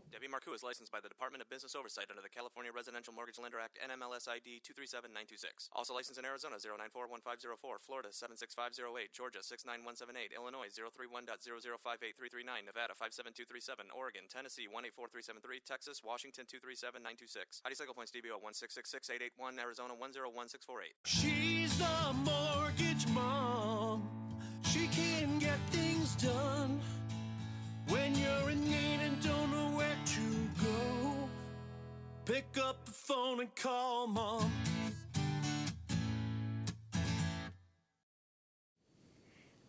Debbie Marcoux is licensed by the Department of Business Oversight under the California Residential Mortgage Lender Act, NMLS ID 237926. Also licensed in Arizona 0941504, Florida 76508, Georgia 69178, Illinois 031.0058339, Nevada 57237, Oregon, Tennessee 184373, Texas, Washington 237926. ID cycle points DBO 1666881, Arizona 101648. She's a mortgage mom. She can get things done. When you're in need and don't know where to go, pick up the phone and call Mom.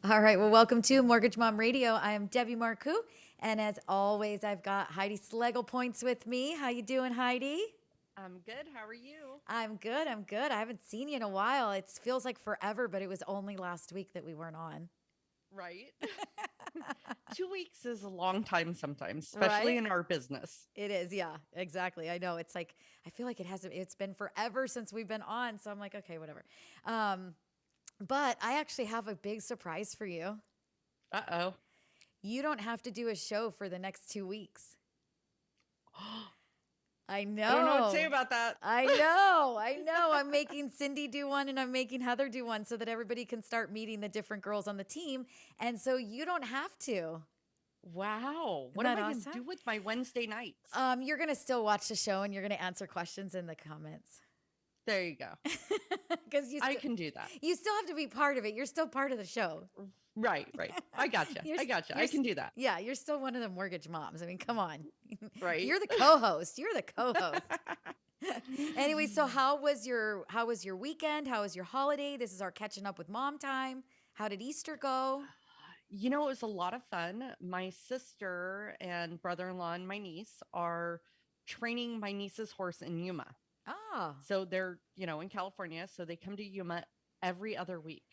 All right, well, welcome to Mortgage Mom Radio. I am Debbie Marcoux, and as always, I've got Heidi Schlegelpoints with me. How you doing, Heidi? I'm good. How are you? I'm good. I haven't seen you in a while. It feels like forever, but it was only last week that we weren't on. Right. 2 weeks is a long time sometimes, especially Right? in our business. It is, yeah, exactly. I know. It's like, I feel like it's been forever since we've been on. So I'm like, okay, whatever. But I actually have a big surprise for you. Uh-oh. You don't have to do a show for the next 2 weeks. I know. I don't know what to say about that. I know. I'm making Cindy do one and I'm making Heather do one so that everybody can start meeting the different girls on the team. And so you don't have to. Wow. What Isn't am that I going awesome? to do with my Wednesday nights? You're going to still watch the show and you're going to answer questions in the comments. There you go. Because I can do that. You still have to be part of it. You're still part of the show. Right. I gotcha. I can do that. Yeah, you're still one of the mortgage moms. I mean, come on. Right. You're the co-host. Anyway, so how was your weekend? How was your holiday? This is our catching up with mom time. How did Easter go? You know, it was a lot of fun. My sister and brother-in-law and my niece are training my niece's horse in Yuma. Ah, So they're, in California. So they come to Yuma every other week.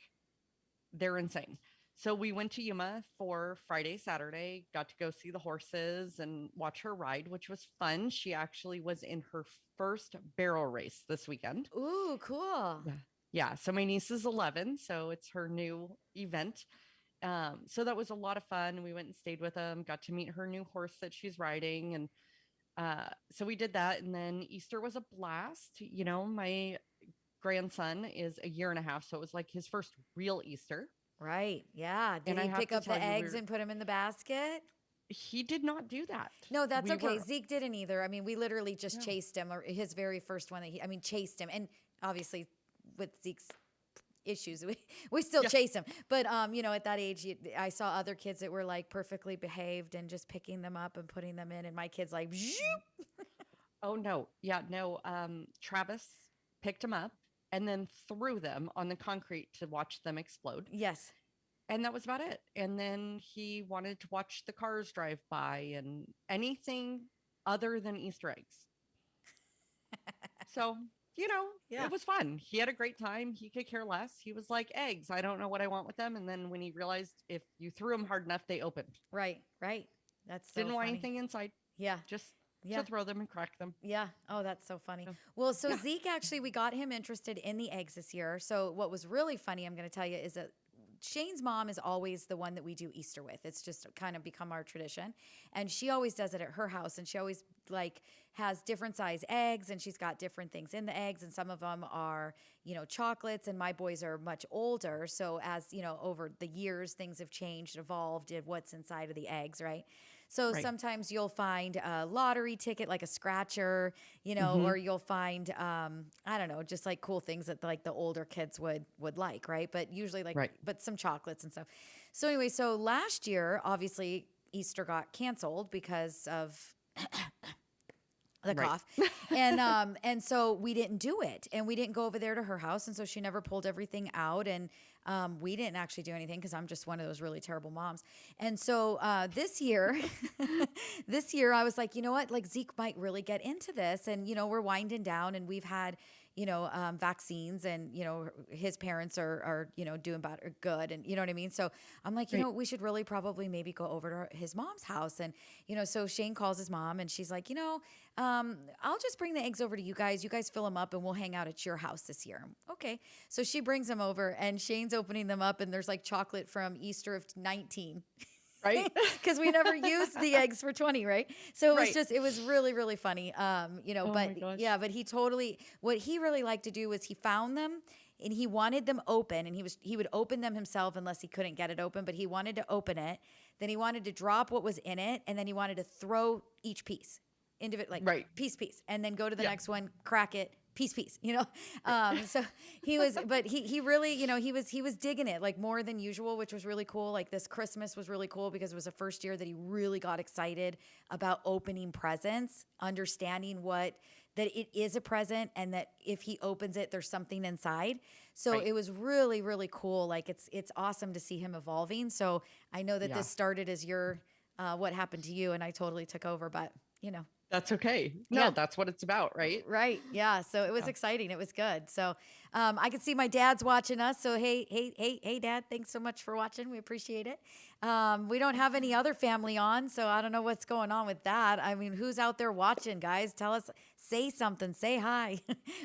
They're insane. So we went to Yuma for Friday, Saturday, got to go see the horses and watch her ride, which was fun. She actually was in her first barrel race this weekend. ooh, cool. Yeah. So my niece is 11. So it's her new event. So that was a lot of fun. We went and stayed with them, got to meet her new horse that she's riding. And so we did that. And then Easter was a blast. My grandson is a year and a half. So it was like his first real Easter. Right. Yeah. Did And I he have pick to up the tell you, eggs and put them in the basket? He did not do that. No, that's We okay. were- Zeke didn't either. I mean, we literally just Yeah. chased him, or his very first one chased him. And obviously with Zeke's issues, we still chase him. But, at that age, I saw other kids that were like perfectly behaved and just picking them up and putting them in. And my kid's like, zoop. Oh, no. Yeah, no. Travis picked him up and then threw them on the concrete to watch them explode. Yes. And that was about it. And then he wanted to watch the cars drive by and anything other than Easter eggs. So, Yeah. it was fun. He had a great time. He could care less. He was like, eggs. I don't know what I want with them. And then when he realized if you threw them hard enough, they opened. Right. That's so Didn't want funny. anything inside. Yeah. Just Yeah. to throw them and crack them. Yeah. Oh, that's so funny. Yeah. Well, so Yeah. Zeke, actually, we got him interested in the eggs this year. So what was really funny, I'm going to tell you, is that Shane's mom is always the one that we do Easter with. It's just kind of become our tradition. And she always does it at her house. And she always has different size eggs, and she's got different things in the eggs. And some of them are, chocolates, and my boys are much older. So as, over the years, things have changed, evolved in what's inside of the eggs, right? So Right. sometimes you'll find a lottery ticket, like a scratcher, or you'll find, I don't know, just like cool things that like the older kids would like, right? But usually Right. but some chocolates and stuff. So anyway, so last year, obviously Easter got canceled because of the Right. cough. And so we didn't do it, and we didn't go over there to her house. And so she never pulled everything out, and we didn't actually do anything because I'm just one of those really terrible moms. And so this year, I was like, you know what, like Zeke might really get into this. And, we're winding down, and we've had, vaccines, and, his parents are doing better, good. And you know what I mean? So I'm like, Right. we should really probably maybe go over to his mom's house. And, so Shane calls his mom, and she's like, I'll just bring the eggs over to you guys. You guys fill them up, and we'll hang out at your house this year. Okay. So she brings them over, and Shane's opening them up, and there's like chocolate from Easter of 19. Right. Because we never used the eggs for 20, right? So it was Right. it was really, really funny. Oh my But gosh. yeah, but what he really liked to do was he found them and he wanted them open, and he would open them himself unless he couldn't get it open, but he wanted to open it. Then he wanted to drop what was in it, and then he wanted to throw each piece, like Right. piece, and then go to the Yeah. next one, crack it, piece, So he was, but he really, he was digging it like more than usual, which was really cool. Like this Christmas was really cool because it was the first year that he really got excited about opening presents, understanding that it is a present and that if he opens it, there's something inside. So Right. it was really, really cool. Like it's awesome to see him evolving. So I know that Yeah. this started as what happened to you, and I totally took over, but That's okay. No, Yeah. that's what it's about, right? Right. Yeah. So it was Yeah. exciting. It was good. So I can see my dad's watching us. So hey, Dad, thanks so much for watching. We appreciate it. We don't have any other family on, so I don't know what's going on with that. I mean, who's out there watching, guys? Tell us, say something, say hi.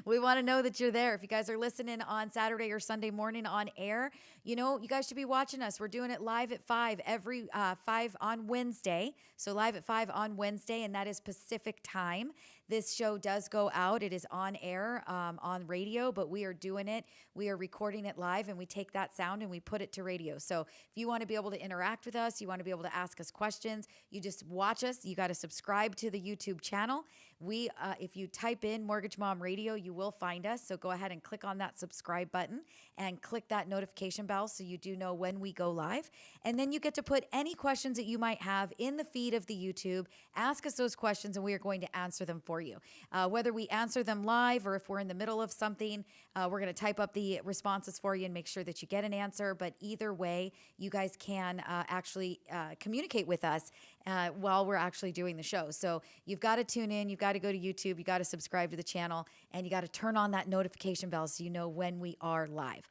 We want to know that you're there. If you guys are listening on Saturday or Sunday morning on air, you guys should be watching us. We're doing it live at 5 every 5 on Wednesday. So live at 5 on Wednesday, and that is Pacific time. This show does go out. It is on air, on radio, but we are doing it. We are recording it live, and we take that sound and we put it to radio. So if you want to be able to interact with us, you want to be able to ask us questions, you just watch us. You got to subscribe to the YouTube channel. If you type in Mortgage Mom Radio, you will find us. So go ahead and click on that subscribe button and click that notification bell so you do know when we go live. And then you get to put any questions that you might have in the feed of the YouTube. Ask us those questions and we are going to answer them for you. Whether we answer them live or if we're in the middle of something, we're going to type up the responses for you and make sure that you get an answer. But either way, you guys can actually communicate with us while we're actually doing the show. So you've got to tune in, you've got to go to YouTube, you got to subscribe to the channel, and you got to turn on that notification bell so you know when we are live.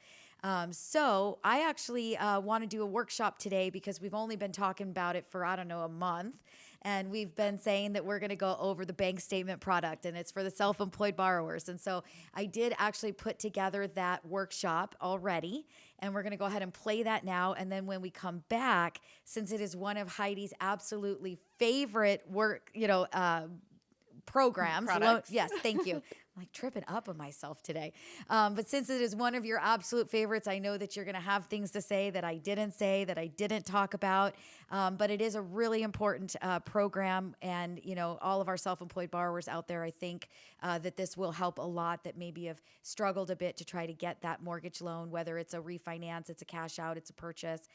So I actually want to do a workshop today because we've only been talking about it for, I don't know, a month. And we've been saying that we're going to go over the bank statement product, and it's for the self-employed borrowers. And so I did actually put together that workshop already, and we're going to go ahead and play that now. And then when we come back, since it is one of Heidi's absolutely favorite programs. Products. Yes, thank you. I'm like tripping up on myself today. But since it is one of your absolute favorites, I know that you're going to have things to say that I didn't say, that I didn't talk about. But it is a really important program. And, all of our self-employed borrowers out there, I think that this will help a lot that maybe have struggled a bit to try to get that mortgage loan, whether it's a refinance, it's a cash out, it's a purchase.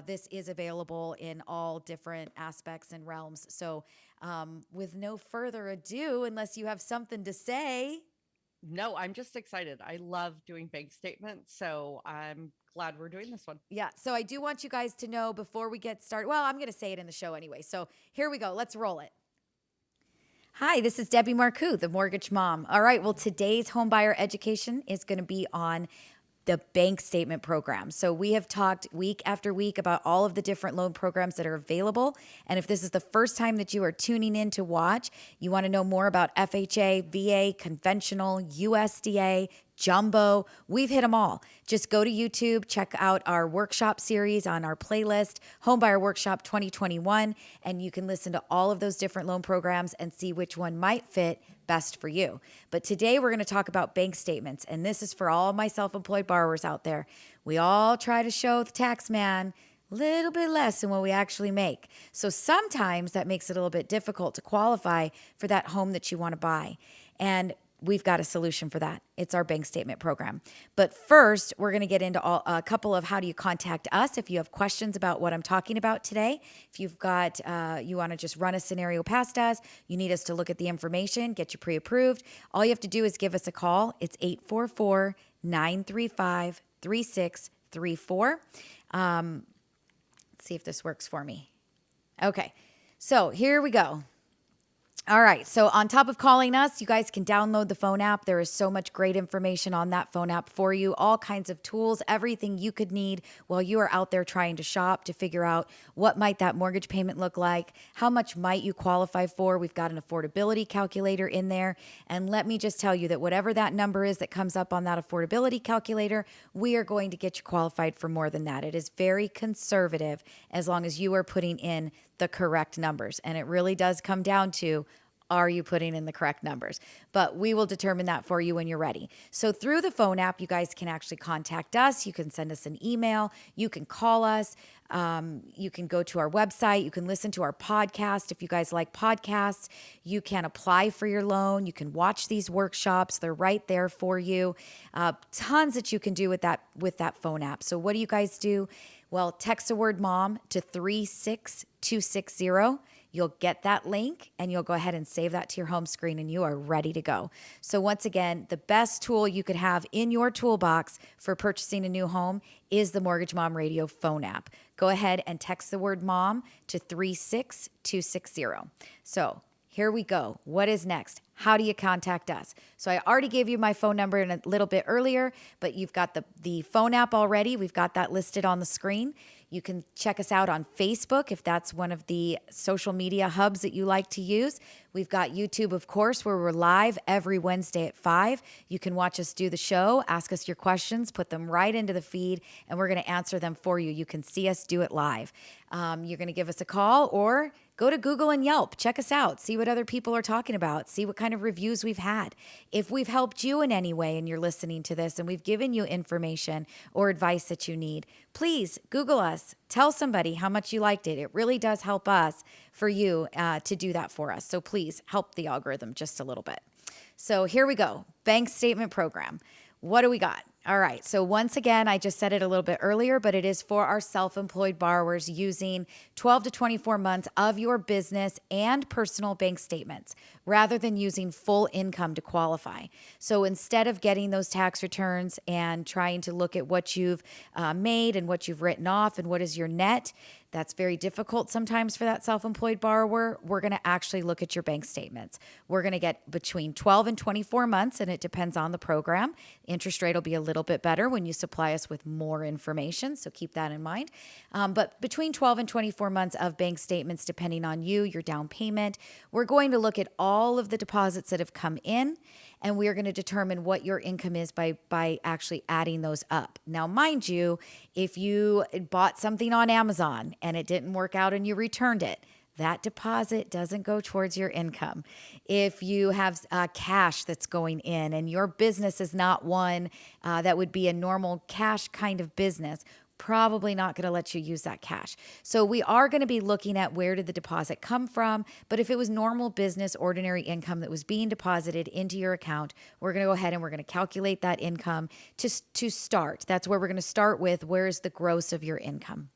This is available in all different aspects and realms. So with no further ado, unless you have something to say. No, I'm just excited. I love doing bank statements, so I'm glad we're doing this one. Yeah, so I do want you guys to know before we get started. Well, I'm going to say it in the show anyway. So here we go. Let's roll it. Hi, this is Debbie Marcoux, the Mortgage Mom. All right, well, today's homebuyer education is going to be on the bank statement program. So we have talked week after week about all of the different loan programs that are available. And if this is the first time that you are tuning in to watch, you want to know more about FHA, VA, conventional, USDA, jumbo, we've hit them all. Just go to YouTube, check out our workshop series on our playlist, Homebuyer Workshop 2021, and you can listen to all of those different loan programs and see which one might fit best for you. But today we're going to talk about bank statements, and this is for all my self-employed borrowers out there. We all try to show the tax man a little bit less than what we actually make. So sometimes that makes it a little bit difficult to qualify for that home that you want to buy. And we've got a solution for that. It's our bank statement program. But first, we're going to get into a couple of how do you contact us if you have questions about what I'm talking about today. If you've got, you want to just run a scenario past us, you need us to look at the information, get you pre-approved, all you have to do is give us a call. It's 844-935-3634. Let's see if this works for me. Okay, so here we go. All right. So, on top of calling us, you guys can download the phone app. There is so much great information on that phone app for you, all kinds of tools, everything you could need while you are out there trying to shop to figure out what might that mortgage payment look like, how much might you qualify for. We've got an affordability calculator in there. And let me just tell you that whatever that number is that comes up on that affordability calculator, we are going to get you qualified for more than that. It is very conservative as long as you are putting in the correct numbers. And it really does come down to, are you putting in the correct numbers? But we will determine that for you when you're ready. So through the phone app, you guys can actually contact us. You can send us an email. You can call us. You can go to our website. You can listen to our podcast. If you guys like podcasts, you can apply for your loan. You can watch these workshops. They're right there for you. Tons that you can do with that phone app. So what do you guys do? Well, text the word mom to 36260. You'll get that link and you'll go ahead and save that to your home screen and you are ready to go. So once again, the best tool you could have in your toolbox for purchasing a new home is the Mortgage Mom Radio phone app. Go ahead and text the word mom to 36260. So here we go. What is next? How do you contact us? So I already gave you my phone number a little bit earlier, but you've got the phone app already. We've got that listed on the screen. You can check us out on Facebook if that's one of the social media hubs that you like to use. We've got YouTube, of course, where we're live every Wednesday at 5. You can watch us do the show, ask us your questions, put them right into the feed, and we're going to answer them for you. You can see us do it live. You're going to give us a call or go to Google and Yelp. Check us out. See what other people are talking about. See what kind of reviews we've had. If we've helped you in any way and you're listening to this and we've given you information or advice that you need, please Google us. Tell somebody how much you liked it. It really does help us for you to do that for us. So please help the algorithm just a little bit. So here we go. Bank statement program. What do we got? All right. So once again, I just said it a little bit earlier, but it is for our self-employed borrowers using 12 to 24 months of your business and personal bank statements rather than using full income to qualify. So instead of getting those tax returns and trying to look at what you've made and what you've written off and what is your net, that's very difficult sometimes for that self-employed borrower. We're going to actually look at your bank statements. We're going to get between 12 and 24 months, and it depends on the program. Interest rate will be a little bit better when you supply us with more information, so keep that in mind. But between 12 and 24 months of bank statements, depending on you, your down payment, we're going to look at all of the deposits that have come in, and we are going to determine what your income is by actually adding those up. Now, mind you, if you bought something on Amazon and it didn't work out and you returned it, that deposit doesn't go towards your income. If you have cash that's going in and your business is not one that would be a normal cash kind of business, probably not going to let you use that cash. So we are going to be looking at where did the deposit come from, but if it was normal business, ordinary income that was being deposited into your account, we're going to go ahead and we're going to calculate that income to start. That's where we're going to start with, where is the gross of your income.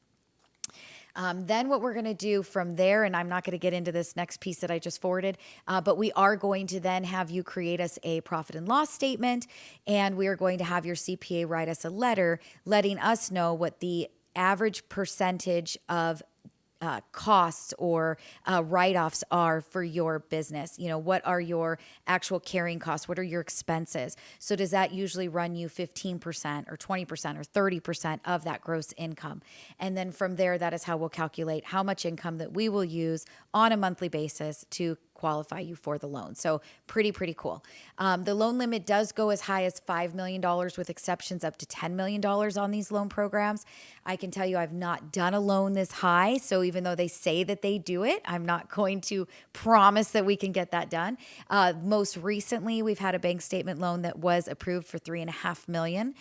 Then what we're going to do from there, and I'm not going to get into this next piece that I just forwarded, but we are going to then have you create us a profit and loss statement, and we are going to have your CPA write us a letter letting us know what the average percentage of costs or write-offs are for your business. You know, what are your actual carrying costs? What are your expenses? So does that usually run you 15% or 20% or 30% of that gross income? And then from there, that is how we'll calculate how much income that we will use on a monthly basis to qualify you for the loan. So pretty cool. The loan limit does go as high as $5 million with exceptions up to $10 million on these loan programs. I can tell you I've not done a loan this high. So even though they say that they do it, I'm not going to promise that we can get that done. Most recently, we've had a bank statement loan that was approved for $3.5 million.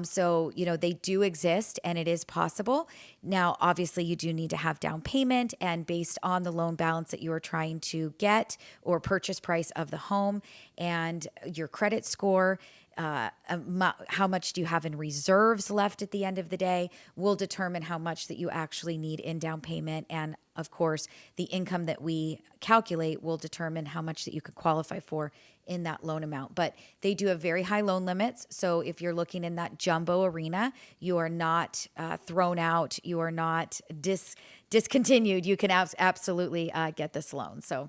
So, you know, they do exist and it is possible. Now, obviously, you do need to have down payment, and based on the loan balance that you are trying to get or purchase price of the home and your credit score, how much do you have in reserves left at the end of the day will determine how much that you actually need in down payment. And of course, the income that we calculate will determine how much that you could qualify for in that loan amount. But they do have very high loan limits. So if you're looking in that jumbo arena, you are not thrown out. You are not discontinued. You can absolutely get this loan. So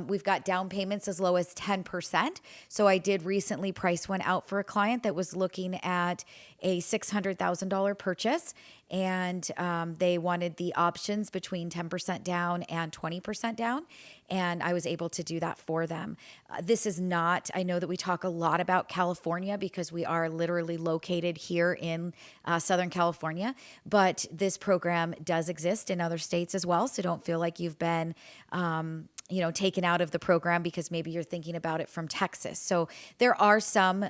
we've got down payments as low as 10%. So I did recently price one out for a client that was looking at a $600,000 purchase, and they wanted the options between 10% down and 20% down, and I was able to do that for them. This is not, I know that we talk a lot about California because we are literally located here in Southern California, but this program does exist in other states as well, so don't feel like you've been taken out of the program because maybe you're thinking about it from Texas. So there are some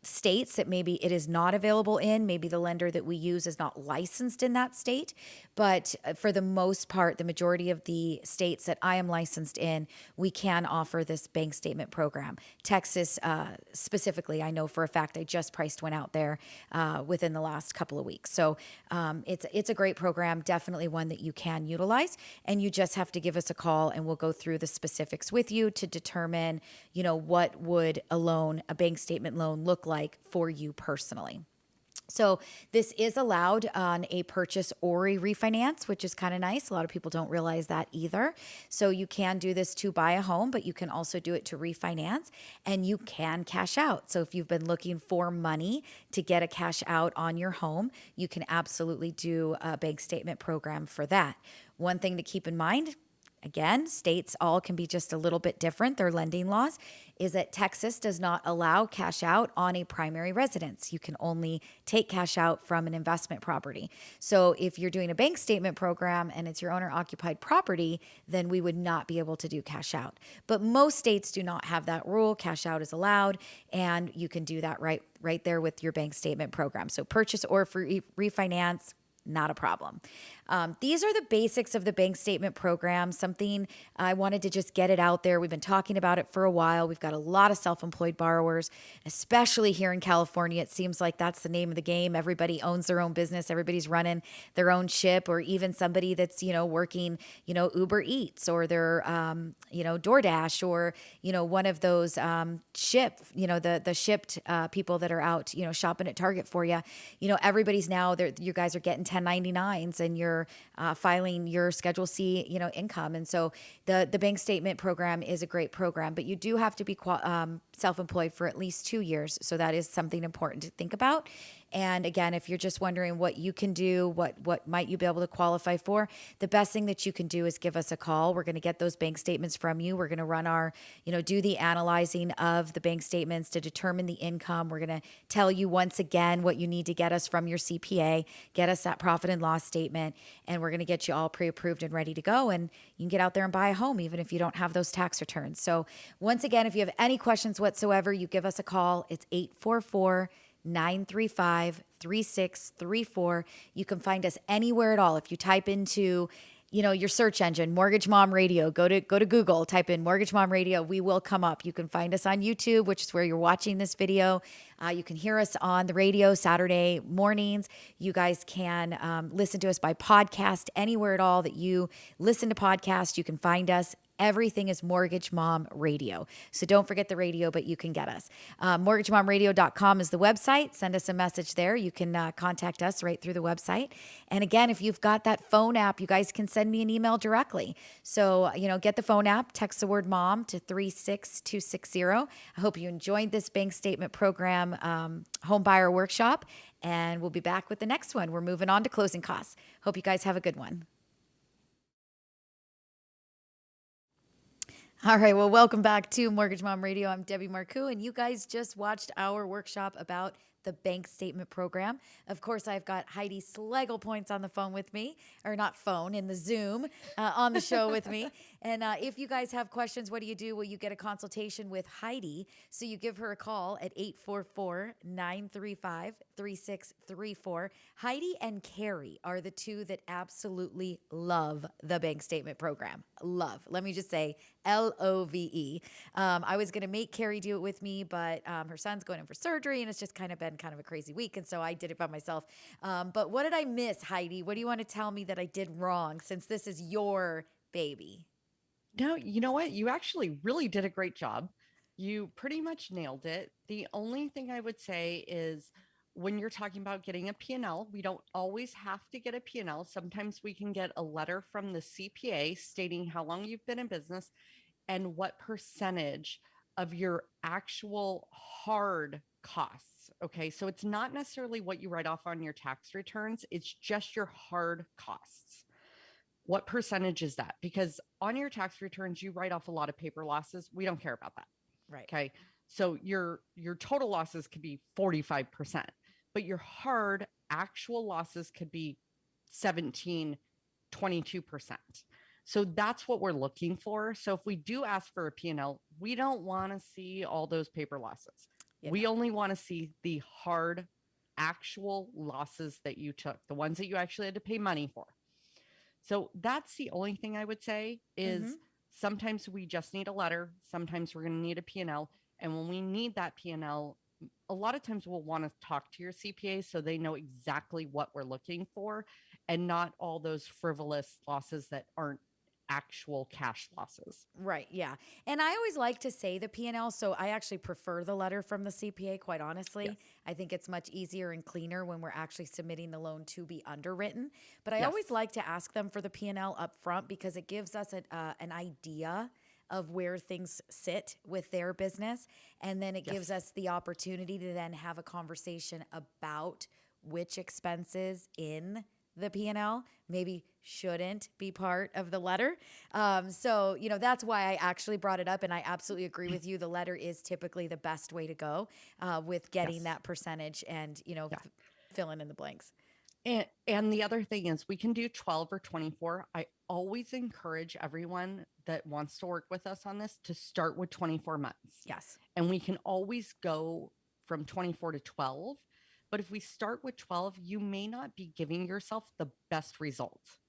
states that maybe it is not available in. Maybe the lender that we use is not licensed in that state. But for the most part, the majority of the states that I am licensed in, we can offer this bank statement program. Texas specifically, I know for a fact I just priced one out there within the last couple of weeks. So it's a great program, definitely one that you can utilize. And you just have to give us a call and we'll go through the specifics with you to determine, what would a bank statement loan look like for you personally. So this is allowed on a purchase or a refinance, which is kind of nice. A lot of people don't realize that either. So you can do this to buy a home, but you can also do it to refinance, and you can cash out. So if you've been looking for money to get a cash out on your home, you can absolutely do a bank statement program for that. One thing to keep in mind, again, states all can be just a little bit different, their lending laws, is that Texas does not allow cash out on a primary residence. You can only take cash out from an investment property. So if you're doing a bank statement program and it's your owner-occupied property, then we would not be able to do cash out. But most states do not have that rule. Cash out is allowed, and you can do that right there with your bank statement program. So purchase or for refinance, not a problem. These are the basics of the bank statement program, something I wanted to just get it out there. We've been talking about it for a while. We've got a lot of self-employed borrowers, especially here in California. It seems like that's the name of the game. Everybody owns their own business. Everybody's running their own ship, or even somebody that's, working, Uber Eats, or they're, DoorDash, or, one of those the shipped people that are out, shopping at Target for you. Everybody's now, you guys are getting 1099s and you're filing your Schedule C, income. And so the bank statement program is a great program, but you do have to be self-employed for at least 2 years. So that is something important to think about. And again, if you're just wondering what you can do, what might you be able to qualify for, the best thing that you can do is give us a call. We're going to get those bank statements from you. We're going to run do the analyzing of the bank statements to determine the income. We're going to tell you once again what you need to get us from your CPA, get us that profit and loss statement, and we're going to get you all pre-approved and ready to go. And you can get out there and buy a home, even if you don't have those tax returns. So once again, if you have any questions whatsoever, you give us a call. It's 844-935-3634. You can find us anywhere at all. If you type into, your search engine, Mortgage Mom Radio, go to Google, type in Mortgage Mom Radio, we will come up. You can find us on YouTube, which is where you're watching this video. You can hear us on the radio Saturday mornings. You guys can listen to us by podcast anywhere at all that you listen to podcasts. You can find us. Everything is Mortgage Mom Radio. So don't forget the radio, but you can get us. MortgageMomRadio.com is the website. Send us a message there. You can contact us right through the website. And again, if you've got that phone app, you guys can send me an email directly. So, get the phone app, text the word mom to 36260. I hope you enjoyed this bank statement program, Homebuyer Workshop, and we'll be back with the next one. We're moving on to closing costs. Hope you guys have a good one. All right, well, welcome back to Mortgage Mom Radio. I'm Debbie Marcoux, and you guys just watched our workshop about the bank statement program. Of course, I've got Heidi Schlegel Points on the phone with me, or not phone, in the Zoom on the show with me. And if you guys have questions, what do? Well, you get a consultation with Heidi. So you give her a call at 844-935-3634. Heidi and Carrie are the two that absolutely love the bank statement program. Love. Let me just say LOVE. I was going to make Carrie do it with me, but her son's going in for surgery, and it's just kind of been kind of a crazy week, and so I did it by myself. But what did I miss, Heidi? What do you want to tell me that I did wrong, since this is your baby? No, you know what? You actually really did a great job. You pretty much nailed it. The only thing I would say is when you're talking about getting a P&L, we don't always have to get a P&L. Sometimes we can get a letter from the CPA stating how long you've been in business and what percentage of your actual hard costs. Okay. So it's not necessarily what you write off on your tax returns. It's just your hard costs. What percentage is that? Because on your tax returns, you write off a lot of paper losses. We don't care about that. Right. Okay. So your total losses could be 45%, but your hard actual losses could be 17, 22%. So that's what we're looking for. So if we do ask for a P&L, we don't want to see all those paper losses. Yeah. We only want to see the hard actual losses that you took, the ones that you actually had to pay money for. So that's the only thing I would say is sometimes we just need a letter. Sometimes we're going to need a P&L. And when we need that P&L, a lot of times we'll want to talk to your CPA so they know exactly what we're looking for and not all those frivolous losses that aren't actual cash losses. Right. Yeah. And I always like to say the P&L. So I actually prefer the letter from the CPA, quite honestly. Yes. I think it's much easier and cleaner when we're actually submitting the loan to be underwritten. But I Yes. always like to ask them for the P&L up front because it gives us an idea of where things sit with their business. And then it gives us the opportunity to then have a conversation about which expenses in the P&L maybe shouldn't be part of the letter. So, that's why I actually brought it up. And I absolutely agree with you. The letter is typically the best way to go with getting that percentage and, filling in the blanks. And the other thing is we can do 12 or 24. I always encourage everyone that wants to work with us on this to start with 24 months. Yes. And we can always go from 24 to 12. But if we start with 12, you may not be giving yourself the best results.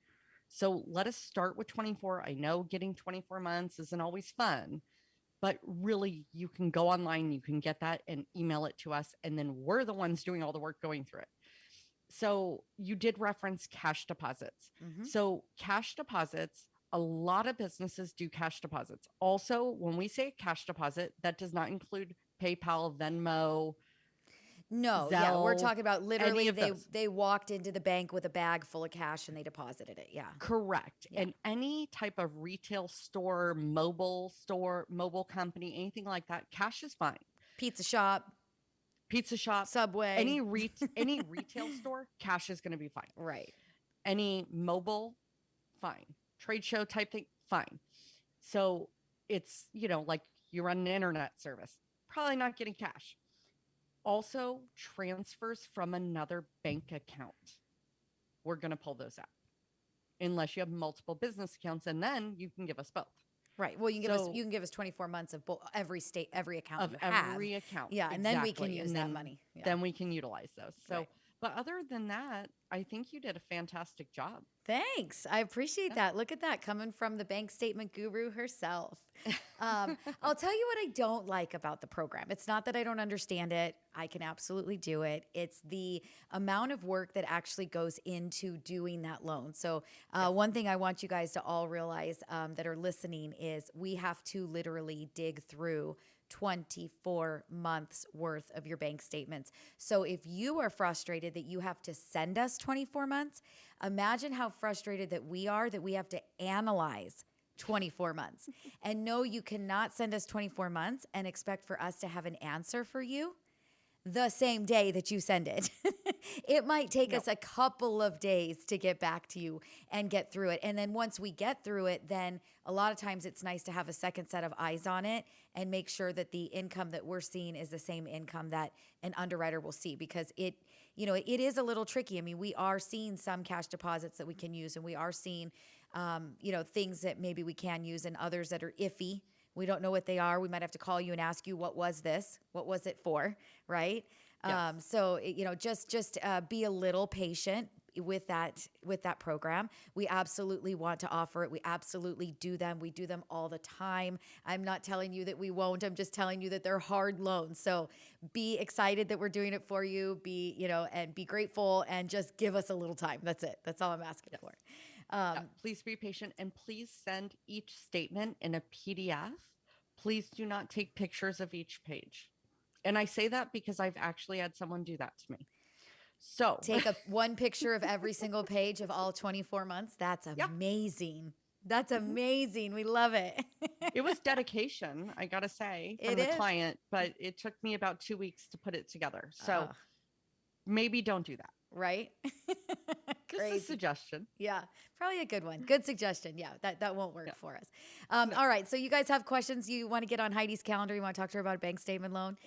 So let us start with 24. I know getting 24 months isn't always fun, but really you can go online, you can get that and email it to us. And then we're the ones doing all the work going through it. So you did reference cash deposits. So cash deposits, a lot of businesses do cash deposits. Also, when we say cash deposit, that does not include PayPal, Venmo. No, Zelle, we're talking about literally they walked into the bank with a bag full of cash and they deposited it. Yeah. Correct. Yeah. And any type of retail store, mobile company, anything like that, cash is fine. Pizza shop, Subway, any retail store, cash is going to be fine. Right. Any mobile, fine. Trade show type thing, fine. So it's, like you run an internet service, probably not getting cash. Also, transfers from another bank account. We're going to pull those out unless you have multiple business accounts, and then you can give us both. Right. Well, you can give us 24 months of every account of you have. every account. Yeah, and then we can use that money. Yeah. Then we can utilize those. So, right. But other than that, I think you did a fantastic job. Thanks. I appreciate that. Look at that coming from the bank statement guru herself. I'll tell you what I don't like about the program. It's not that I don't understand it. I can absolutely do it. It's the amount of work that actually goes into doing that loan. So one thing I want you guys to all realize that are listening is we have to literally dig through 24 months worth of your bank statements. So if you are frustrated that you have to send us 24 months, imagine how frustrated that we are that we have to analyze 24 months. And no, you cannot send us 24 months and expect for us to have an answer for you the same day that you send it. It might take us a couple of days to get back to you and get through it. And then once we get through it, then a lot of times it's nice to have a second set of eyes on it and make sure that the income that we're seeing is the same income that an underwriter will see, because it is a little tricky. I mean, we are seeing some cash deposits that we can use, and we are seeing, things that maybe we can use and others that are iffy. We don't know what they are. We might have to call you and ask you, what was this? What was it for? Right? Yes. So, just be a little patient with that program. We absolutely want to offer it. We absolutely do them. We do them all the time. I'm not telling you that we won't. I'm just telling you that they're hard loans. So be excited that we're doing it for you. And be grateful, and just give us a little time. That's it. That's all I'm asking for. Please be patient, and please send each statement in a PDF. Please do not take pictures of each page. And I say that because I've actually had someone do that to me. So Take one picture of every single page of all 24 months. That's amazing. That's amazing. We love it. it was dedication, I gotta say, from It the is. client, but it took me about 2 weeks to put it together. So maybe don't do that. Right? Just a suggestion. Yeah, probably a good one. Good suggestion. Yeah, that won't work for us. All right, so you guys have questions you want to get on Heidi's calendar, you want to talk to her about a bank statement loan,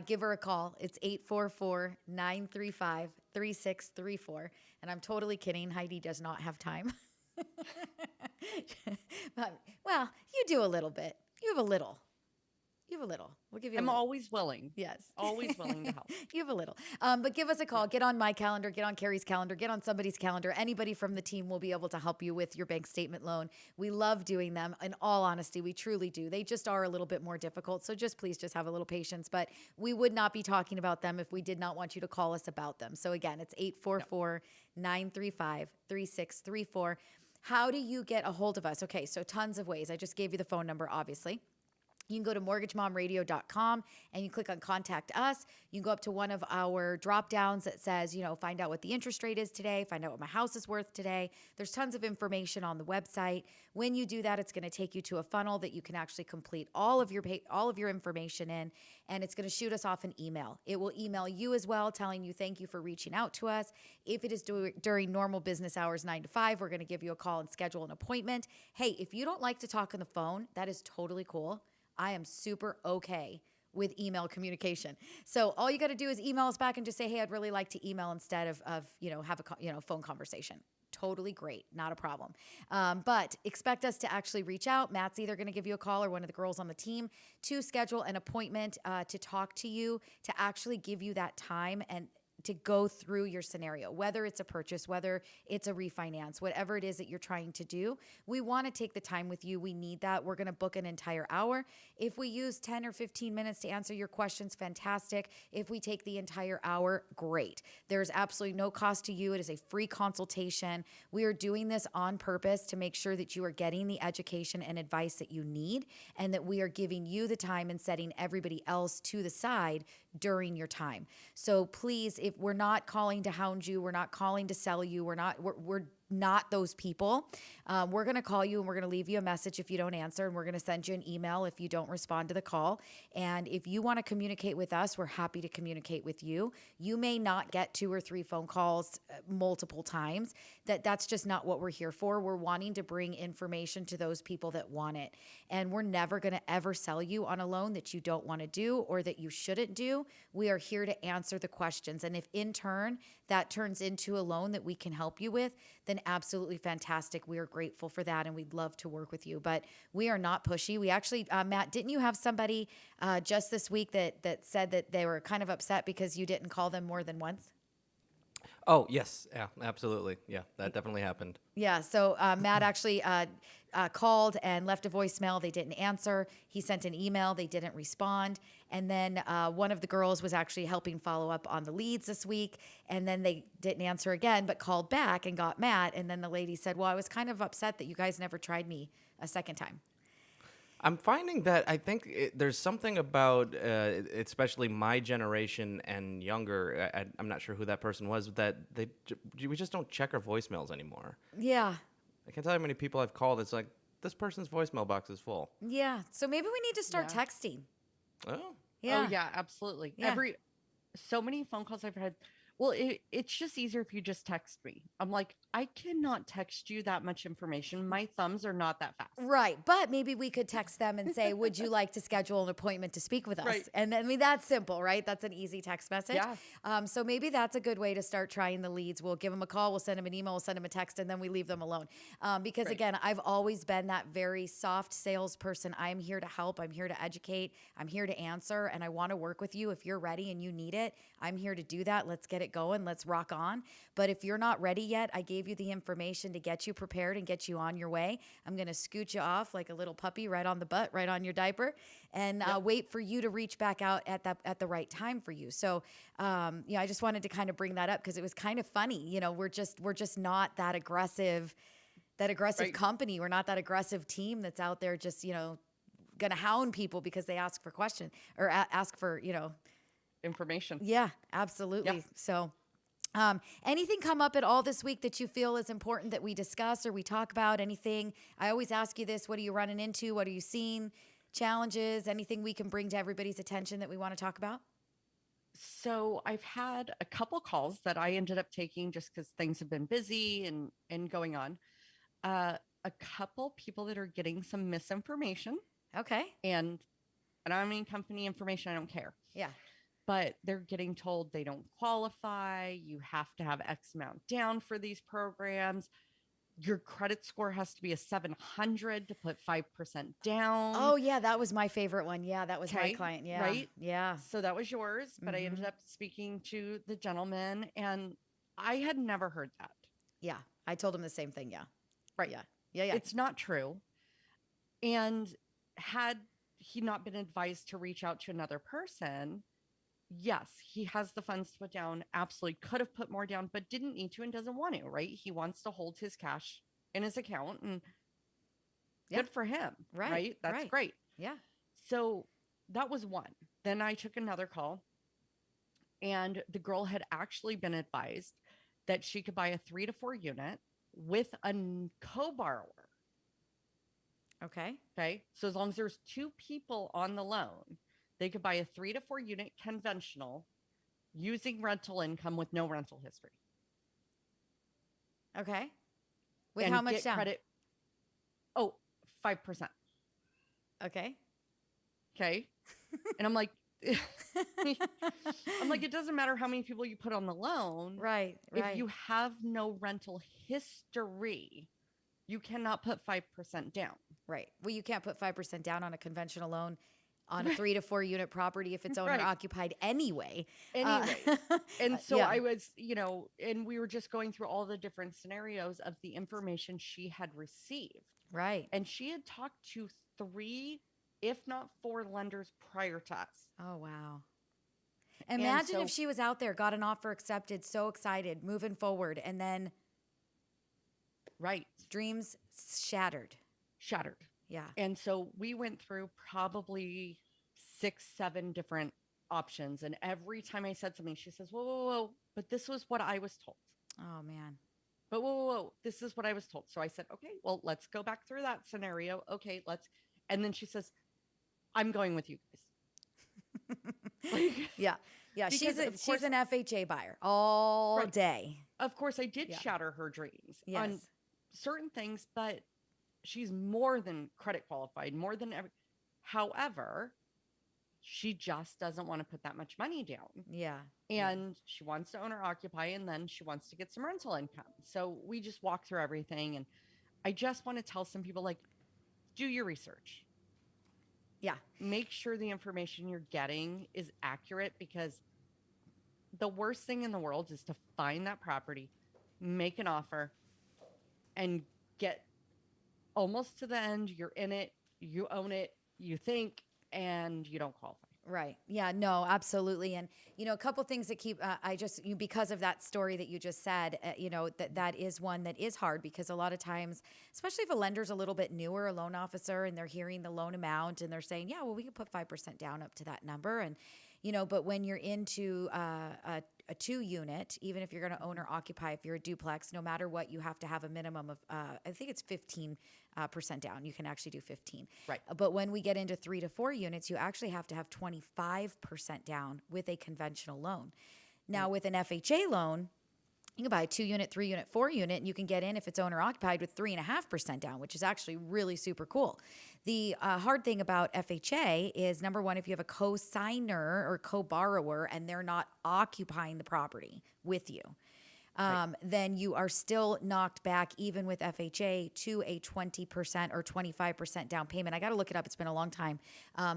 give her a call. It's 844-935-3634. And I'm totally kidding. Heidi does not have time. But, well, you do a little bit. You have a little. We'll give you a I'm little. always willing. Yes. Always willing to help. You have a little. But give us a call. Get on my calendar. Get on Carrie's calendar. Get on somebody's calendar. Anybody from the team will be able to help you with your bank statement loan. We love doing them. In all honesty, we truly do. They just are a little bit more difficult. So please just have a little patience. But we would not be talking about them if we did not want you to call us about them. So again, it's 844-935-3634. How do you get a hold of us? Okay, so tons of ways. I just gave you the phone number, obviously. You can go to mortgagemomradio.com and you click on Contact Us. You can go up to one of our drop downs that says, find out what the interest rate is today, find out what my house is worth today. There's tons of information on the website. When you do that, it's going to take you to a funnel that you can actually complete all of your information in, and it's going to shoot us off an email. It will email you as well, telling you thank you for reaching out to us. If it is during normal business hours, 9 to 5, we're going to give you a call and schedule an appointment. Hey, if you don't like to talk on the phone, that is totally cool. I am super okay with email communication. So all you got to do is email us back and just say, hey, I'd really like to email instead of have a phone conversation. Totally great. Not a problem. But expect us to actually reach out. Matt's either going to give you a call or one of the girls on the team to schedule an appointment to talk to you, to actually give you that time and to go through your scenario, whether it's a purchase, whether it's a refinance, whatever it is that you're trying to do. We want to take the time with you. We need that. We're going to book an entire hour. If we use 10 or 15 minutes to answer your questions, fantastic. If we take the entire hour, great. There's absolutely no cost to you. It is a free consultation. We are doing this on purpose to make sure that you are getting the education and advice that you need, and that we are giving you the time and setting everybody else to the side during your time. So please, if we're not calling to hound you, we're not calling to sell you, we're not those people. We're going to call you and we're going to leave you a message if you don't answer, and we're going to send you an email if you don't respond to the call. And if you want to communicate with us, we're happy to communicate with you. You may not get 2 or 3 phone calls multiple times. That's just not what we're here for. We're wanting to bring information to those people that want it. And we're never going to ever sell you on a loan that you don't want to do or that you shouldn't do. We are here to answer the questions. And if in turn that turns into a loan that we can help you with, then absolutely fantastic. We are grateful for that, and we'd love to work with you. But we are not pushy. We actually, Matt, didn't you have somebody just this week that said that they were kind of upset because you didn't call them more than once? Oh, yes. Yeah, absolutely. Yeah, that definitely happened. Yeah, so Matt actually called and left a voicemail. They didn't answer. He sent an email. They didn't respond. And then one of the girls was actually helping follow up on the leads this week. And then they didn't answer again, but called back and got Matt. And then the lady said, well, I was kind of upset that you guys never tried me a second time. I'm finding that I think there's something about, especially my generation and younger, I'm not sure who that person was, that we just don't check our voicemails anymore. Yeah. I can't tell you how many people I've called. It's like, this person's voicemail box is full. Yeah. So maybe we need to start texting. Oh. Yeah. Oh, yeah, absolutely. Yeah. So many phone calls I've had Well, it's just easier if you just text me. I'm like, I cannot text you that much information. My thumbs are not that fast. Right. But maybe we could text them and say, would you like to schedule an appointment to speak with us? Right. And then, I mean, that's simple, right? That's an easy text message. Yeah. So maybe that's a good way to start trying the leads. We'll give them a call, we'll send them an email, we'll send them a text, and then we leave them alone. Because Right. again, I've always been that very soft salesperson. I'm here to help. I'm here to educate. I'm here to answer. And I want to work with you. If you're ready and you need it, I'm here to do that. Let's get it going. Let's rock on. But if you're not ready yet, I gave you the information to get you prepared and get you on your way. I'm going to scoot you off like a little puppy right on the butt, right on your diaper, and wait for you to reach back out at the right time for you. So, I just wanted to kind of bring that up because it was kind of funny. We're just not that aggressive Right. company. We're not that aggressive team that's out there just, going to hound people because they ask for questions or ask for, Information. Yeah, absolutely. Yeah. So, anything come up at all this week that you feel is important that we discuss or we talk about? Anything? I always ask you this: what are you running into? What are you seeing? Challenges? Anything we can bring to everybody's attention that we want to talk about? So I've had a couple calls that I ended up taking just because things have been busy and going on. A couple people that are getting some misinformation, Okay. and I don't mean company information. I don't care. Yeah. But they're getting told they don't qualify. You have to have X amount down for these programs. Your credit score has to be a 700 to put 5% down. Oh yeah, that was my favorite one. Yeah, that was my Okay, client. Yeah. right? Yeah. So that was yours, but I ended up speaking to the gentleman and I had never heard that. Yeah. I told him the same thing. Yeah. Right. Yeah. Yeah. Yeah. It's not true. And had he not been advised to reach out to another person, yes, he has the funds to put down. Absolutely could have put more down, but didn't need to and doesn't want to, right? He wants to hold his cash in his account and Yeah. good for him, Right, right? That's right. great. Yeah. So that was one. Then I took another call and the girl had actually been advised that she could buy a 3 to 4 unit with a co-borrower. Okay. Okay. So as long as there's 2 people on the loan, they could buy a 3 to 4 unit conventional using rental income with no rental history. Okay. With and how much get down? credit? Oh, 5%. Okay. Okay. And I'm like, it doesn't matter how many people you put on the loan. Right. If Right. you have no rental history, you cannot put 5% down. Right. Well, you can't put 5% down on a conventional loan on a 3 to 4 unit property if it's owner Right. occupied anyway. Anyway. And so yeah. I was, and we were just going through all the different scenarios of the information she had received. Right. And she had talked to 3, if not 4 lenders prior to us. Oh, wow. Imagine so- if she was out there, got an offer accepted, so excited, moving forward, and then Right. dreams shattered. Shattered. Yeah. And so we went through probably 6, 7 different options. And every time I said something, she says, whoa, whoa, whoa. But this was what I was told. Oh, man. But whoa, whoa, whoa. This is what I was told. So I said, okay, well, let's go back through that scenario. Okay, let's. And then she says, I'm going with you guys. Like, Yeah. Yeah. Because, She's of course- an FHA buyer all Right. day. of course, I did Yeah. shatter her dreams Yes. on certain things, but she's more than credit qualified, more than ever. However, she just doesn't want to put that much money down. Yeah. And she wants to owner occupy and then she wants to get some rental income. So we just walk through everything. And I just want to tell some people, like, do your research. Yeah. Make sure the information you're getting is accurate, because the worst thing in the world is to find that property, make an offer, and get almost to the end. You're in it, you own it, you think, and you don't qualify. Right. Yeah, no, absolutely. And, a couple things that keep, because of that story that you just said, that is one that is hard, because a lot of times, especially if a lender's a little bit newer, a loan officer, and they're hearing the loan amount and they're saying, yeah, well, we can put 5% down up to that number. And, but when you're into a 2 unit, even if you're going to own or occupy, if you're a duplex, no matter what, you have to have a minimum of, I think it's 15% down. You can actually do 15. Right. But when we get into 3 to 4 units, you actually have to have 25% down with a conventional loan. Now with an FHA loan, you can buy a 2-unit, 3-unit, 4-unit, and you can get in if it's owner occupied with 3.5% down, which is actually really super cool. The hard thing about FHA is, number one, if you have a co-signer or co-borrower and they're not occupying the property with you, then you are still knocked back, even with FHA, to a 20% or 25% down payment. I got to look it up. It's been a long time.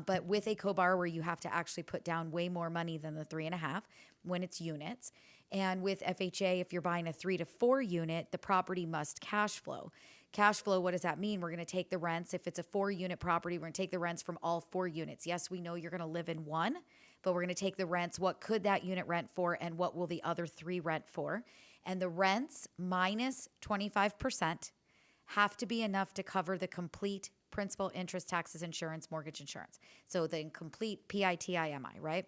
But with a co-borrower, you have to actually put down way more money than the 3.5 when it's units. And with FHA, if you're buying a 3 to 4 unit, the property must cash flow. Cash flow, what does that mean? We're going to take the rents. If it's a 4-unit property, we're going to take the rents from all 4 units. Yes, we know you're going to live in one, but we're going to take the rents. What could that unit rent for, and what will the other 3 rent for? And the rents minus 25% have to be enough to cover the complete principal, interest, taxes, insurance, mortgage insurance. So the complete PITIMI, right?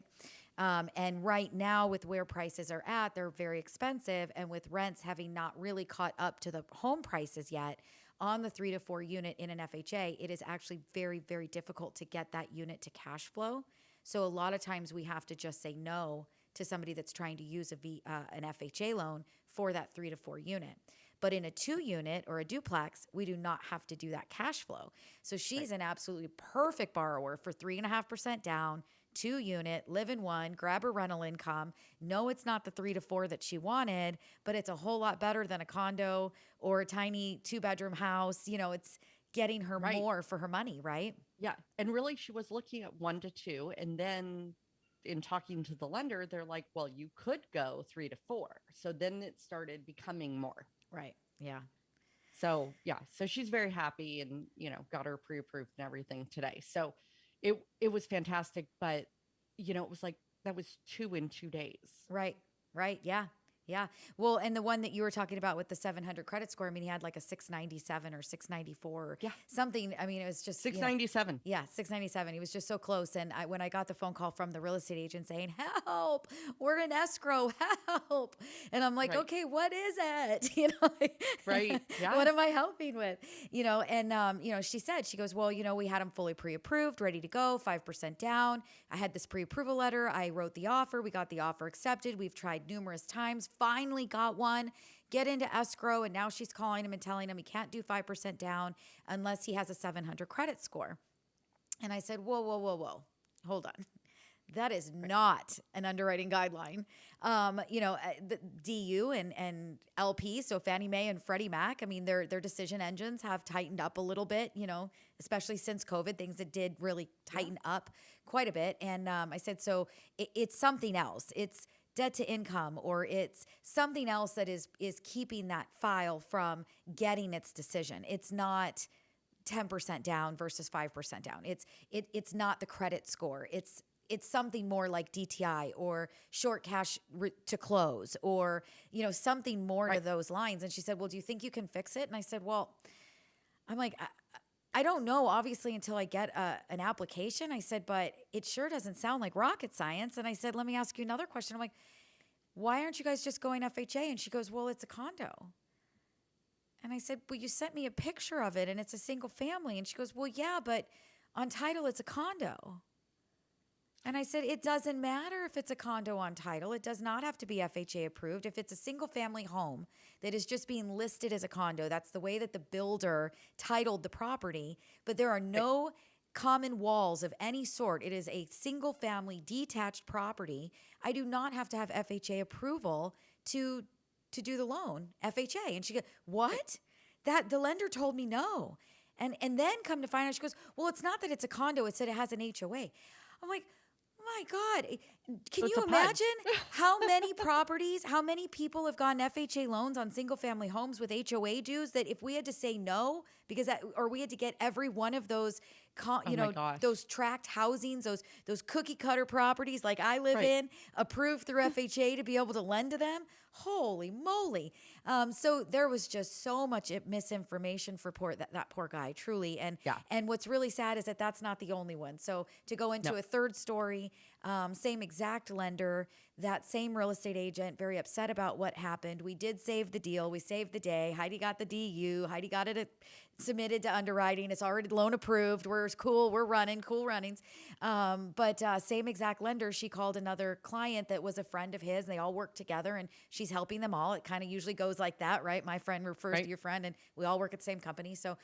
And right now, with where prices are at, they're very expensive. And with rents having not really caught up to the home prices yet, on the 3 to 4 unit in an FHA, it is actually very, very difficult to get that unit to cash flow. So a lot of times we have to just say no to somebody that's trying to use an FHA loan for that 3 to 4 unit. But in a 2-unit or a duplex, we do not have to do that cash flow. So she's an absolutely perfect borrower for 3.5% down, 2-unit, live in one, grab her rental income. No, it's not the 3 to 4 that she wanted, but it's a whole lot better than a condo or a tiny 2-bedroom house. You know, it's getting her more for her money, right? Yeah. And really, she was looking at 1 to 2. And then in talking to the lender, they're like, well, you could go 3 to 4. So then it started becoming more. Right. Yeah. So, yeah. So she's very happy and, you know, got her pre-approved and everything today. So it was fantastic. But, you know, it was like, that was 2 in 2 days. Right. Right. Yeah. Yeah. Well, and the one that you were talking about with the 700 credit score, I mean, he had like a 697 or 694 or something. I mean, it was just 697. You know, yeah, 697. He was just so close. And when I got the phone call from the real estate agent saying, help, we're in escrow, help. And I'm like, okay, what is it? You know, Yeah. What am I helping with? You know, and, you know, she goes, well, you know, we had him fully pre-approved, ready to go, 5% down. I had this pre-approval letter. I wrote the offer. We got the offer accepted. We've tried numerous times. Finally got one, get into escrow, and now she's calling him and telling him he can't do 5% down unless he has a 700 credit score. And I said, whoa, hold on. That is not an underwriting guideline. You know, the DU and LP, so Fannie Mae and Freddie Mac, I mean, their decision engines have tightened up a little bit, you know, especially since COVID, things that did really tighten up quite a bit. And I said, so it's something else. It's debt to income, or it's something else that is keeping that file from getting its decision. It's not 10% down versus 5% down. It's not the credit score. It's something more like DTI or short cash to close, or, you know, something more to those lines. And she said, well, do you think you can fix it? And I said, well, I'm like, I don't know, obviously, until I get an application. I said, but it sure doesn't sound like rocket science. And I said, let me ask you another question. I'm like, why aren't you guys just going FHA? And she goes, well, it's a condo. And I said, well, you sent me a picture of it and it's a single family. And she goes, well, yeah, but on title, it's a condo. And I said, it doesn't matter if it's a condo on title. It does not have to be FHA approved. If it's a single family home that is just being listed as a condo, that's the way that the builder titled the property. But there are no common walls of any sort. It is a single family detached property. I do not have to have FHA approval to do the loan, FHA. And she goes, what? That the lender told me no. And then come to find out, she goes, well, it's not that it's a condo. It said it has an HOA. I'm like, my God, can you imagine how many properties, how many people have gotten FHA loans on single family homes with HOA dues, that if we had to say no, because or we had to get every one of those, those tract housings, those cookie cutter properties like I live in, approved through FHA to be able to lend to them. Holy moly. So there was just so much misinformation for that poor guy, truly. And what's really sad is that that's not the only one. So to go into a third story, Same exact lender, that same real estate agent, very upset about what happened. We did save the deal. We saved the day. Heidi got the DU. Heidi got it submitted to underwriting. It's already loan approved. We're cool. We're running, cool runnings. But same exact lender, she called another client that was a friend of his, and they all work together, and she's helping them all. It kind of usually goes like that, right? My friend refers to your friend, and we all work at the same company. So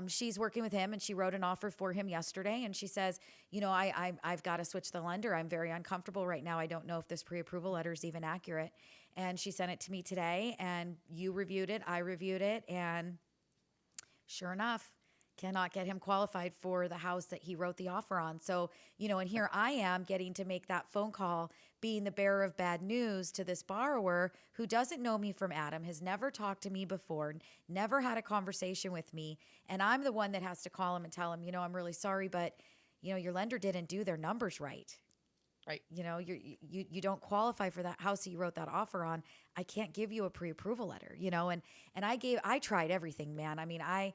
she's working with him, and she wrote an offer for him yesterday, and she says, I've got to switch the lender. I'm very uncomfortable right now. I don't know if this pre-approval letter is even accurate. And she sent it to me today, and you reviewed it. I reviewed it, and sure enough, cannot get him qualified for the house that he wrote the offer on. So, and here I am getting to make that phone call, being the bearer of bad news to this borrower who doesn't know me from Adam, has never talked to me before, never had a conversation with me. And I'm the one that has to call him and tell him, I'm really sorry, but, your lender didn't do their numbers right. Right. You don't qualify for that house that you wrote that offer on. I can't give you a pre-approval letter, and I tried everything, man. I mean, I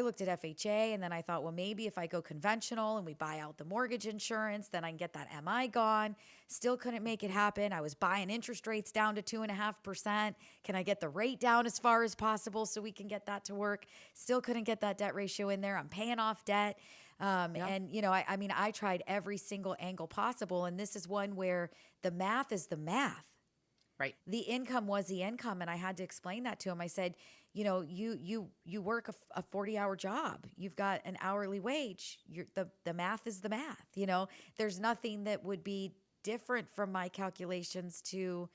looked at FHA, and then I thought, well, maybe if I go conventional and we buy out the mortgage insurance, then I can get that MI gone. Still couldn't make it happen. I was buying interest rates down to 2.5%. Can I get the rate down as far as possible so we can get that to work? Still couldn't get that debt ratio in there. I'm paying off debt. And, I tried every single angle possible. And this is one where the math is the math. Right. The income was the income. And I had to explain that to him. I said, you work a 40-hour job. You've got an hourly wage. The math is the math. There's nothing that would be different from my calculations to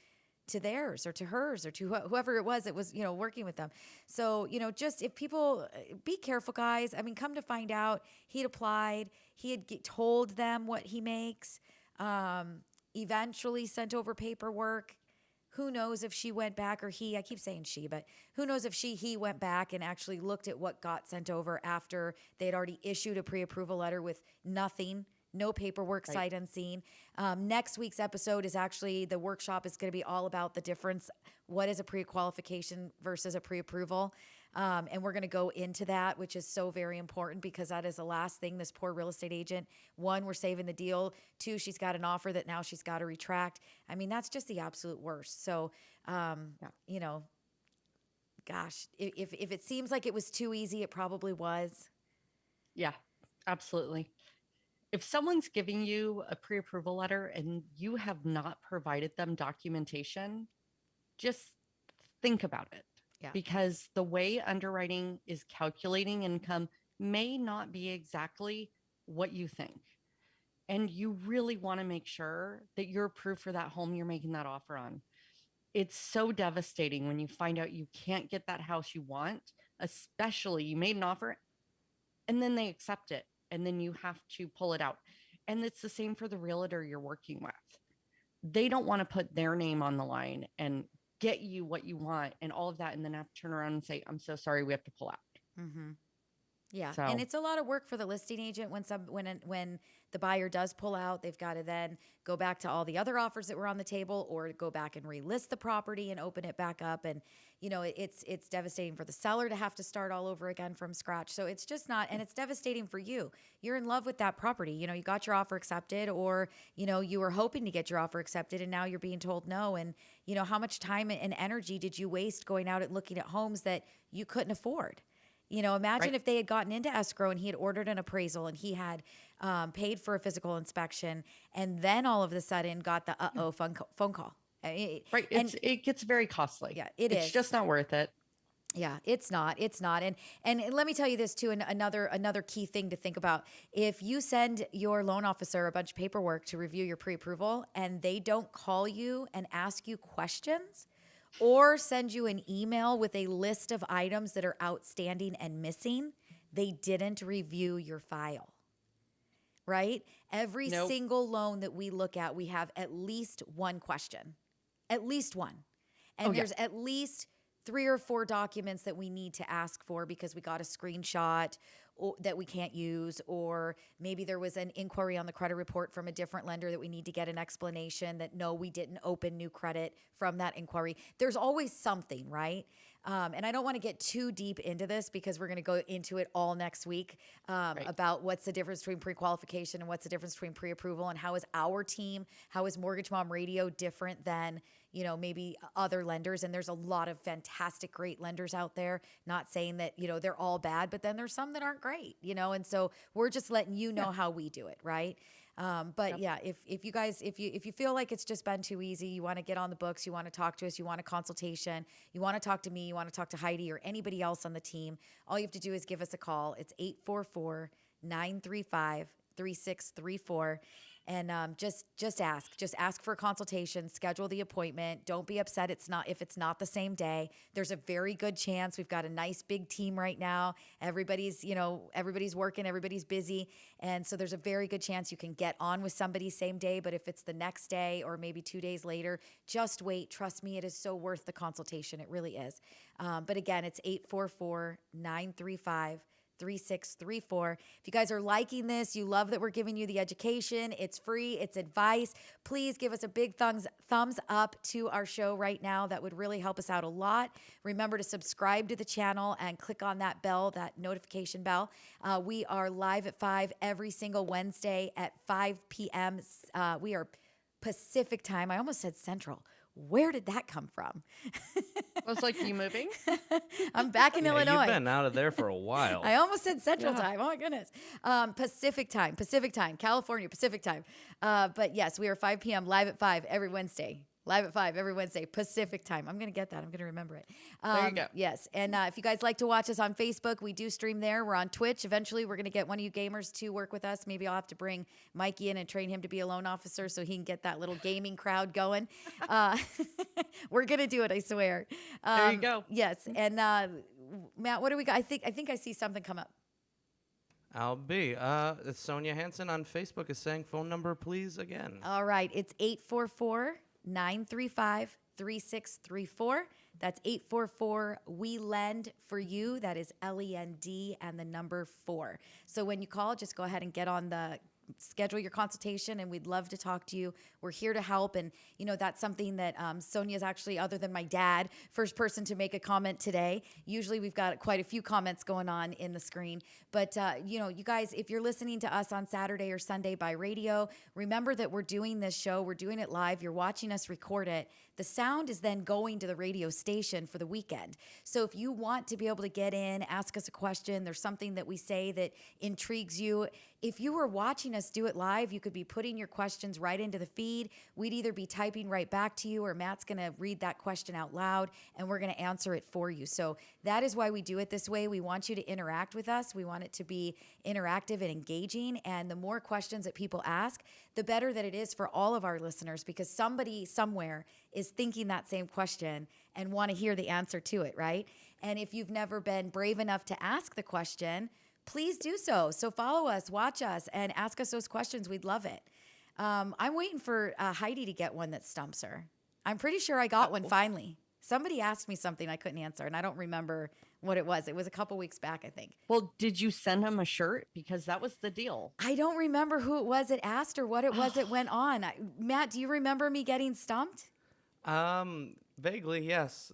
theirs or to hers or to whoever it was working with them. So, just if people be careful, guys. I mean, come to find out, he'd applied, he had told them what he makes, eventually sent over paperwork. Who knows if she went back or I keep saying she, but who knows if he went back and actually looked at what got sent over after they had already issued a pre-approval letter with nothing, no paperwork, Right. sight unseen. Next week's episode is actually, the workshop is going to be all about the difference. What is a pre-qualification versus a pre-approval? And we're going to go into that, which is so very important because that is the last thing this poor real estate agent, one, we're saving the deal. Two, she's got an offer that now she's got to retract. I mean, that's just the absolute worst. So, gosh, if it seems like it was too easy, it probably was. Yeah, absolutely. If someone's giving you a pre-approval letter and you have not provided them documentation, just think about it. Yeah. Because the way underwriting is calculating income may not be exactly what you think. And you really want to make sure that you're approved for that home you're making that offer on. It's so devastating when you find out you can't get that house you want, especially you made an offer and then they accept it and then you have to pull it out. And it's the same for the realtor you're working with. They don't want to put their name on the line and get you what you want and all of that, and then have to turn around and say, I'm so sorry, we have to pull out. Mm-hmm. Yeah. So, and it's a lot of work for the listing agent when the buyer does pull out. They've got to then go back to all the other offers that were on the table or go back and relist the property and open it back up. And, it's devastating for the seller to have to start all over again from scratch. So it's just not, and it's devastating for you. You're in love with that property. You got your offer accepted or, you were hoping to get your offer accepted and now you're being told no. And, how much time and energy did you waste going out and looking at homes that you couldn't afford? Imagine Right. if they had gotten into escrow and he had ordered an appraisal and he had paid for a physical inspection and then all of a sudden got the phone call. right. It gets very costly. Yeah, it's just not worth it. Yeah, it's not. And let me tell you this too, another key thing to think about. If you send your loan officer a bunch of paperwork to review your pre-approval and they don't call you and ask you questions, or send you an email with a list of items that are outstanding and missing, they didn't review your file, right? Every Nope. single loan that we look at, we have at least one question, at least one. And there's at least 3 or 4 documents that we need to ask for because we got a screenshot that we can't use, or maybe there was an inquiry on the credit report from a different lender that we need to get an explanation that no, we didn't open new credit from that inquiry. There's always something, right? And I don't want to get too deep into this because we're going to go into it all next week about what's the difference between pre-qualification and what's the difference between pre-approval, and how is our team, how is Mortgage Mom Radio different than, you know, maybe other lenders. And there's a lot of fantastic, great lenders out there. Not saying that, you know, they're all bad, but then there's some that aren't great, you know? And so we're just letting you know how we do it. Right. But yeah, if you guys, if you feel like it's just been too easy, you want to get on the books, you want to talk to us, you want a consultation, you want to talk to me, you want to talk to Heidi or anybody else on the team, all you have to do is give us a call. It's 844-935-3634. And just ask for a consultation, schedule the appointment. Don't be upset if it's not the same day. There's a very good chance. We've got a nice big team right now. Everybody's working, everybody's busy. And so there's a very good chance you can get on with somebody same day. But if it's the next day or maybe 2 days later, just wait. Trust me, it is so worth the consultation. It really is. But again, it's 844-935-3634. If you guys are liking this, you love that we're giving you the education, it's free, it's advice, please give us a big thumbs up to our show right now. That would really help us out a lot. Remember to subscribe to the channel and click on that bell, that notification bell. We are live at 5 every single Wednesday at 5 p.m. We are Pacific time. I almost said Central. Where did that come from? I was like, you moving? I'm back in Illinois. You've been out of there for a while. I almost said Central time. Oh, my goodness. Pacific time, California, Pacific time. But yes, we are 5 p.m. live at 5 every Wednesday. Live at 5 every Wednesday, Pacific time. I'm going to get that. I'm going to remember it. There you go. Yes. And if you guys like to watch us on Facebook, we do stream there. We're on Twitch. Eventually, we're going to get one of you gamers to work with us. Maybe I'll have to bring Mikey in and train him to be a loan officer so he can get that little gaming crowd going. We're going to do it, I swear. There you go. Yes. And Matt, what do we got? I think I see something come up. I'll be. Sonia Hansen on Facebook is saying phone number, please, again. All right. It's 844-935-3634. That's 844-WE-LEND-FOR-YOU. That is LEND and the number 4. So when you call, just go ahead and get on the schedule your consultation, and we'd love to talk to you. We're here to help. And, you know, that's something that Sonia's actually, other than my dad, first person to make a comment today. Usually we've got quite a few comments going on in the screen. But, you know, you guys, if you're listening to us on Saturday or Sunday by radio, remember that we're doing this show. We're doing it live. You're watching us record it. The sound is then going to the radio station for the weekend. So if you want to be able to get in, ask us a question, there's something that we say that intrigues you. If you were watching us do it live, you could be putting your questions right into the feed. We'd either be typing right back to you, or Matt's going to read that question out loud and we're going to answer it for you. So that is why we do it this way. We want you to interact with us. We want it to be interactive and engaging. And the more questions that people ask, the better that it is for all of our listeners, because somebody somewhere is thinking that same question and want to hear the answer to it, right? And if you've never been brave enough to ask the question, please do so. So follow us, watch us, and ask us those questions. We'd love it. I'm waiting for Heidi to get one that stumps her. I'm pretty sure I got one finally. Somebody asked me something I couldn't answer, and I don't remember what it was. It was a couple weeks back, I think. Well, did you send him a shirt? Because that was the deal. I don't remember who it was that asked or what it was that went on. Matt, do you remember me getting stumped? Vaguely, yes.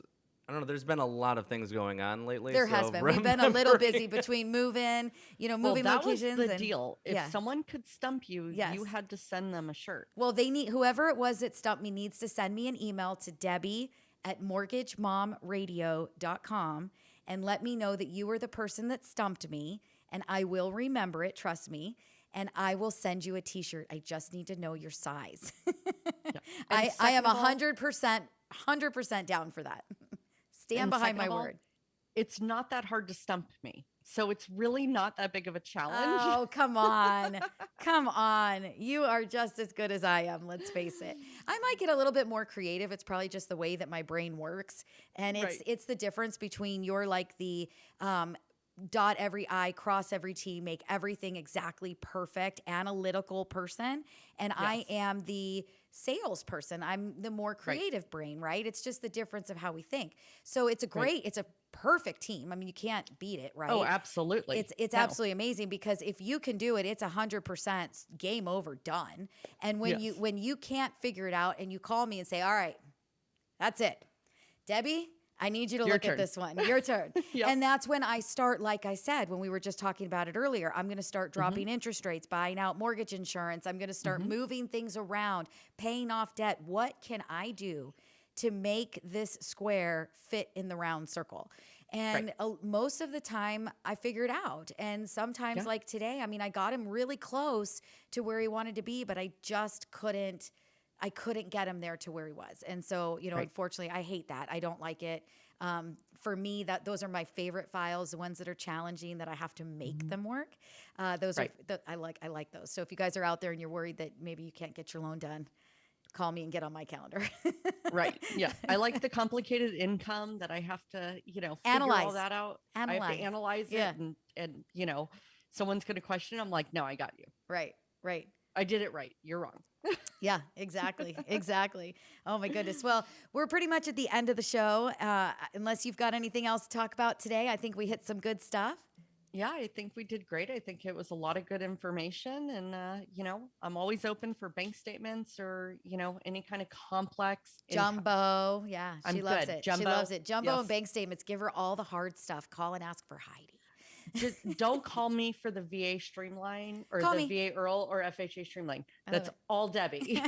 I don't know. There's been a lot of things going on lately. There has been. We've been a little busy between moving, moving locations. That was the deal. If someone could stump you, you had to send them a shirt. Well, whoever it was that stumped me needs to send me an email to Debbie@mortgagemomradio.com and let me know that you were the person that stumped me, and I will remember it, trust me, and I will send you a t-shirt. I just need to know your size. I am 100% down for that. Stand behind my word. It's not that hard to stump me. So it's really not that big of a challenge. Oh, come on. Come on. You are just as good as I am. Let's face it. I might get a little bit more creative. It's probably just the way that my brain works. And it's the difference between you're like the dot every I, cross every T, make everything exactly perfect, analytical person. And I am the salesperson. I'm the more creative brain, right? It's just the difference of how we think. So it's a perfect team. I mean, you can't beat it, right? Oh, absolutely. It's No. absolutely amazing, because if you can do it, it's 100% game over, done. And when Yes. you can't figure it out and you call me and say, all right, that's it, Debbie, I need you to Your look turn. at this one. Your turn. Yep. And that's when I start, like I said, when we were just talking about it earlier, I'm going to start dropping interest rates, buying out mortgage insurance. I'm going to start moving things around, paying off debt. What can I do to make this square fit in the round circle? And most of the time I figure it out. And sometimes like today, I mean, I got him really close to where he wanted to be, but I just couldn't get him there to where he was. And so, you know, unfortunately, I hate that. I don't like it. For me, those are my favorite files, the ones that are challenging, that I have to make them work. Those are I like those. So if you guys are out there and you're worried that maybe you can't get your loan done, call me and get on my calendar. Right. Yeah. I like the complicated income that I have to, you know, figure all Analyze. that out. I have to analyze Yeah. it, and, you know, someone's going to question. I'm like, no, I got you. Right. I did it right. You're wrong. Yeah, exactly. Exactly. Oh my goodness. Well, we're pretty much at the end of the show. Unless you've got anything else to talk about today, I think we hit some good stuff. Yeah, I think we did great. I think it was a lot of good information. And, you know, I'm always open for bank statements or, you know, any kind of complex Jumbo. Yeah, she I'm loves good. it. She Jumbo, loves it. Jumbo yes. and bank statements. Give her all the hard stuff. Call and ask for Heidi. Just don't call me for the VA Streamline or Call the me. VA Earl or FHA Streamline. I love That's it. all Debbie.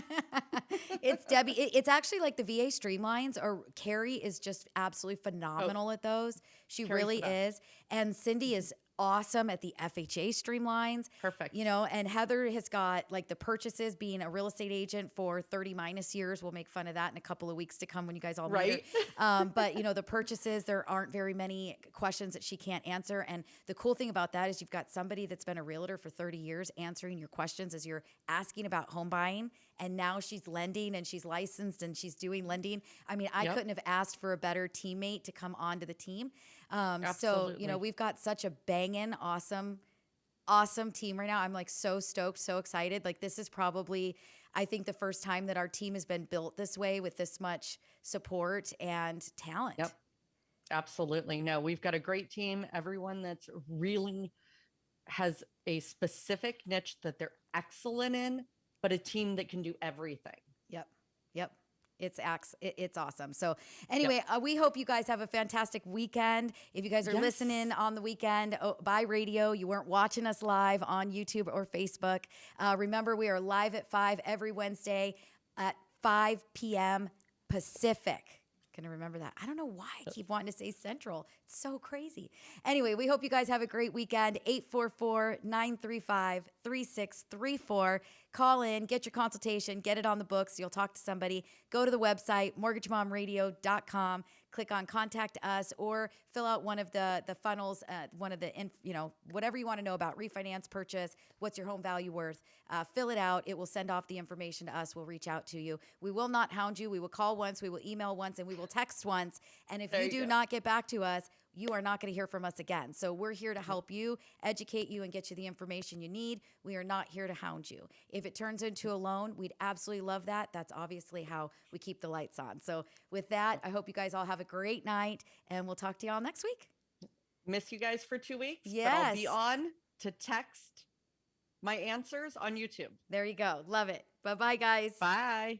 It's Debbie. It's actually like the VA Streamlines, or Carrie is just absolutely phenomenal at those. She Carrie's really the best. is. And Cindy is awesome at the FHA Streamlines. Perfect. You know, and Heather has got like the purchases, being a real estate agent for 30 minus years. We'll make fun of that in a couple of weeks to come when you guys all meet her. But, you know, the purchases, there aren't very many questions that she can't answer. And the cool thing about that is you've got somebody that's been a realtor for 30 years answering your questions as you're asking about home buying. And now she's lending and she's licensed and she's doing lending. I mean, I couldn't have asked for a better teammate to come onto the team. So, you know, we've got such a banging, awesome team right now. I'm like so stoked, so excited. Like this is probably, I think, the first time that our team has been built this way with this much support and talent. Yep. Absolutely. No, we've got a great team. Everyone that's really has a specific niche that they're excellent in, but a team that can do everything. Yep. It's awesome. So anyway, we hope you guys have a fantastic weekend. If you guys are listening on the weekend by radio, you weren't watching us live on YouTube or Facebook. Remember, we are live at 5 every Wednesday at 5 p.m. Pacific. Going to remember that. I don't know why I keep wanting to say Central. It's so crazy. Anyway, we hope you guys have a great weekend. 844-935-3634. Call in, get your consultation, get it on the books. You'll talk to somebody. Go to the website, mortgagemomradio.com. Click on Contact Us, or fill out one of the funnels, one of the, whatever you want to know about refinance, purchase, what's your home value worth. Fill it out. It will send off the information to us. We'll reach out to you. We will not hound you. We will call once. We will email once, and we will text once. And if you do not get back to us, you are not going to hear from us again. So we're here to help you, educate you, and get you the information you need. We are not here to hound you. If it turns into a loan, we'd absolutely love that. That's obviously how we keep the lights on. So with that, I hope you guys all have a great night, and we'll talk to you all next week. Miss you guys for 2 weeks. Yes. But I'll be on to text my answers on YouTube. There you go. Love it. Bye-bye, guys. Bye.